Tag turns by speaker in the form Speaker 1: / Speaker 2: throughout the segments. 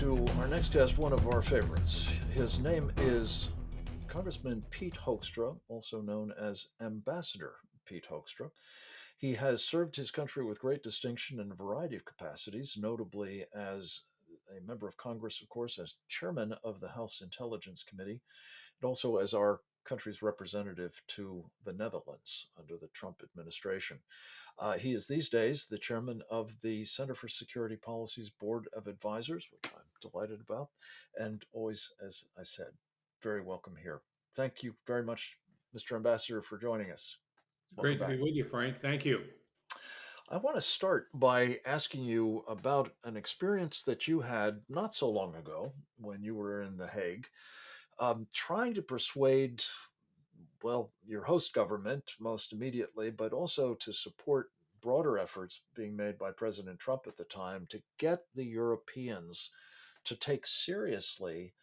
Speaker 1: to our next guest, one of our favorites. His name is Congressman Pete Hoekstra, also known as Ambassador Pete Hoekstra. He has served his country with great distinction in a variety of capacities, notably as a member of Congress, of course, as chairman of the House Intelligence Committee, and also as our country's representative to the Netherlands under the Trump administration. He is these days the chairman of the Center for Security Policy's Board of Advisors, which I'm delighted about, and always, as I said, very welcome here. Thank you very much, Mr. Ambassador, for joining us. Welcome
Speaker 2: Great to be
Speaker 1: back.
Speaker 2: with you, Frank. Thank you.
Speaker 1: I want to start by asking you about an experience that you had not so long ago when you were in The Hague, trying to persuade, well, your host government most immediately, but also to support broader efforts being made by President Trump at the time to get the Europeans to take seriously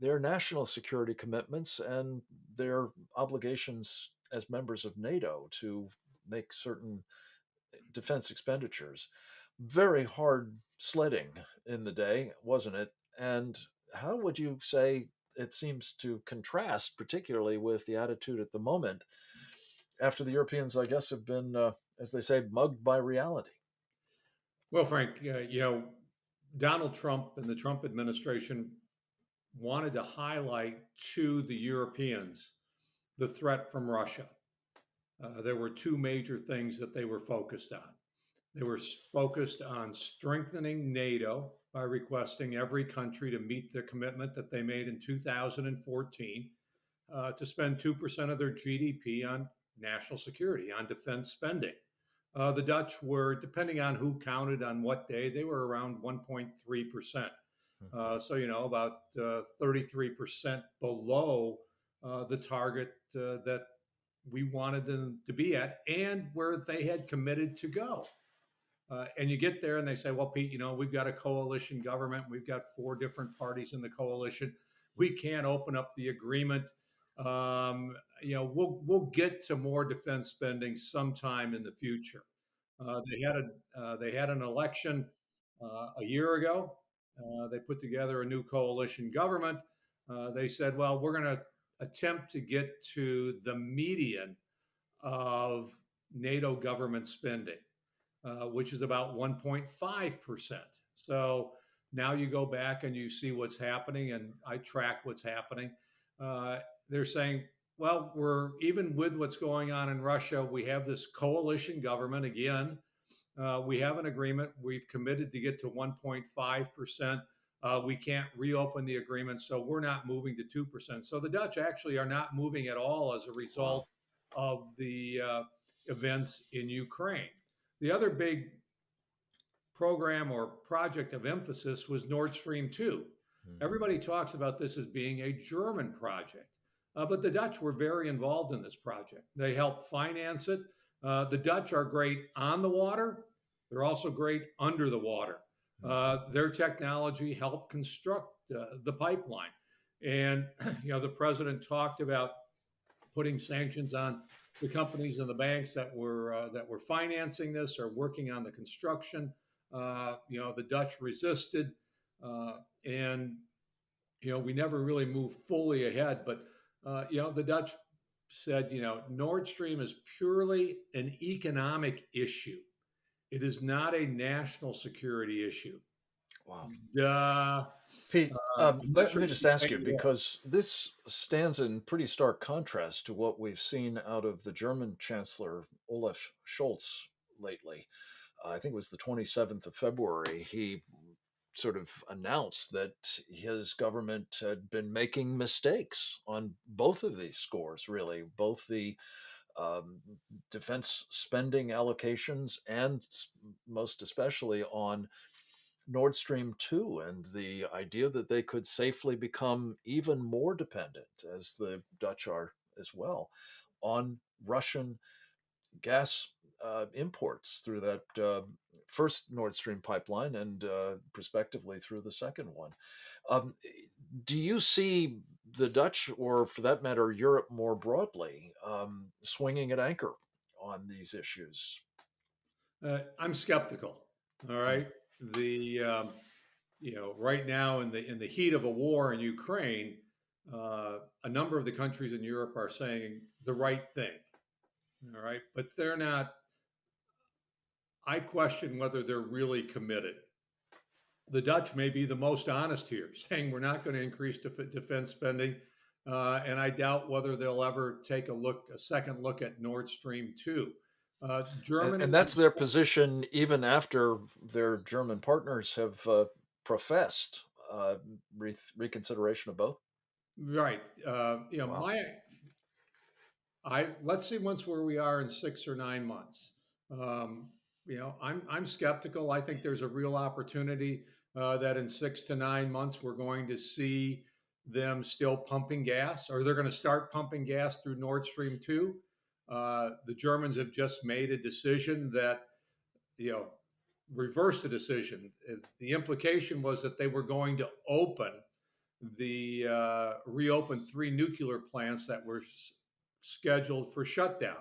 Speaker 1: their national security commitments and their obligations as members of NATO to make certain defense expenditures. Very hard sledding in the day, wasn't it? And how would you say it seems to contrast, particularly with the attitude at the moment after the Europeans, I guess, have been, as they say, mugged by reality?
Speaker 2: Well, Frank, Donald Trump and the Trump administration wanted to highlight to the Europeans the threat from Russia. There were two major things that they were focused on. They were focused on strengthening NATO by requesting every country to meet their commitment that they made in 2014 to spend 2% of their GDP on national security, on defense spending. The Dutch were, depending on who counted on what day, they were around 1.3%. About 33% below the target that we wanted them to be at and where they had committed to go. And you get there and they say, well, Pete, we've got a coalition government. We've got four different parties in the coalition. We can't open up the agreement. We'll get to more defense spending sometime in the future. They had an election a year ago. They put together a new coalition government. They said, well, we're going to attempt to get to the median of NATO government spending, which is about 1.5%. So now you go back and you see what's happening, and I track what's happening. They're saying, well, we're even with what's going on in Russia, we have this coalition government again. We have an agreement. We've committed to get to 1.5%. We can't reopen the agreement, so we're not moving to 2%. So the Dutch actually are not moving at all as a result of the events in Ukraine. The other big program or project of emphasis was Nord Stream 2. Everybody talks about this as being a German project, but the Dutch were very involved in this project. They helped finance it. The Dutch are great on the water. They're also great under the water. Their technology helped construct the pipeline. And, the president talked about putting sanctions on the companies and the banks that were financing this or working on the construction. The Dutch resisted, and we never really moved fully ahead. But the Dutch said, Nord Stream is purely an economic issue. It is not a national security issue.
Speaker 1: Wow.
Speaker 2: Duh.
Speaker 1: Pete, let me just ask you,
Speaker 2: Yeah.
Speaker 1: because this stands in pretty stark contrast to what we've seen out of the German Chancellor Olaf Scholz lately. I think it was the 27th of February. He sort of announced that his government had been making mistakes on both of these scores, really, both the defense spending allocations and most especially on Nord Stream 2 and the idea that they could safely become even more dependent, as the Dutch are as well, on Russian gas imports through that first Nord Stream pipeline and prospectively through the second one. Um, do you see the Dutch, or for that matter, Europe more broadly, swinging at anchor on these issues?
Speaker 2: I'm skeptical. All right. The right now in the heat of a war in Ukraine, a number of the countries in Europe are saying the right thing. All right, but they're not. I question whether they're really committed. The Dutch may be the most honest here, saying we're not going to increase defense spending, and I doubt whether they'll ever take a second look at Nord Stream 2. Germany
Speaker 1: And that's
Speaker 2: is
Speaker 1: their position even after their German partners have professed reconsideration of both.
Speaker 2: right.
Speaker 1: Wow.
Speaker 2: Let's see once where we are in 6 or 9 months. Um, I'm skeptical. I think there's a real opportunity that in 6 to 9 months we're going to see them still pumping gas, or they're going to start pumping gas through Nord Stream 2. The Germans have just made a decision that you know reversed the decision. The implication was that they were going to reopen three nuclear plants that were scheduled for shutdown.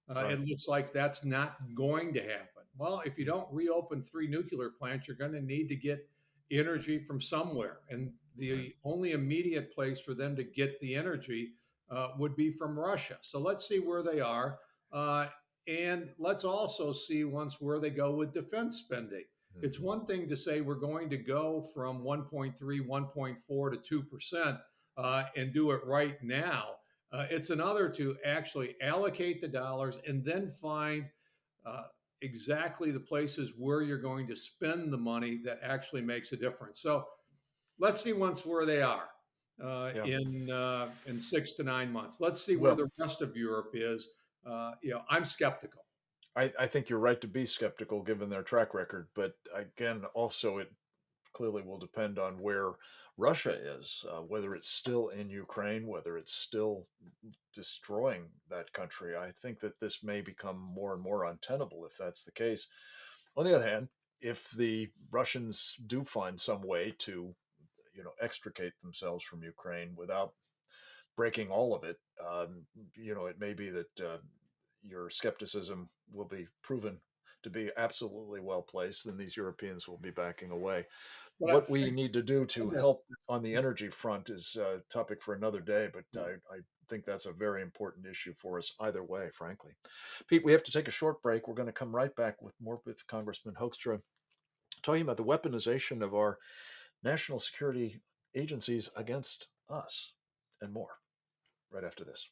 Speaker 2: It
Speaker 1: Right.
Speaker 2: looks like that's not going to happen. Well, if you don't reopen three nuclear plants, you're going to need to get energy from somewhere. And
Speaker 1: Right.
Speaker 2: the only immediate place for them to get the energy would be from Russia. So let's see where they are. Uh, and let's also see once where they go with defense spending. It's
Speaker 1: Mhm.
Speaker 2: one thing to say we're going to go from 1.3, 1.4 to 2% and do it right now. It's another to actually allocate the dollars and then find uh, exactly the places where you're going to spend the money that actually makes a difference. So let's see once where they are
Speaker 1: Yeah.
Speaker 2: in 6 to 9 months. Let's see where
Speaker 1: Well,
Speaker 2: the rest of Europe is. I'm skeptical.
Speaker 1: I think you're right to be skeptical given their track record, but again, also it clearly will depend on where Russia is, whether it's still in Ukraine, whether it's still destroying that country. I think that this may become more and more untenable if that's the case. On the other hand, if the Russians do find some way to, extricate themselves from Ukraine without breaking all of it, it may be that your skepticism will be proven to be absolutely well placed, and these Europeans will be backing away.
Speaker 2: But
Speaker 1: What we need to do to
Speaker 2: I,
Speaker 1: help on the energy front is a topic for another day, but I think that's a very important issue for us either way, frankly. Pete, we have to take a short break. We're going to come right back with more with Congressman Hoekstra talking about the weaponization of our national security agencies against us and more right after this.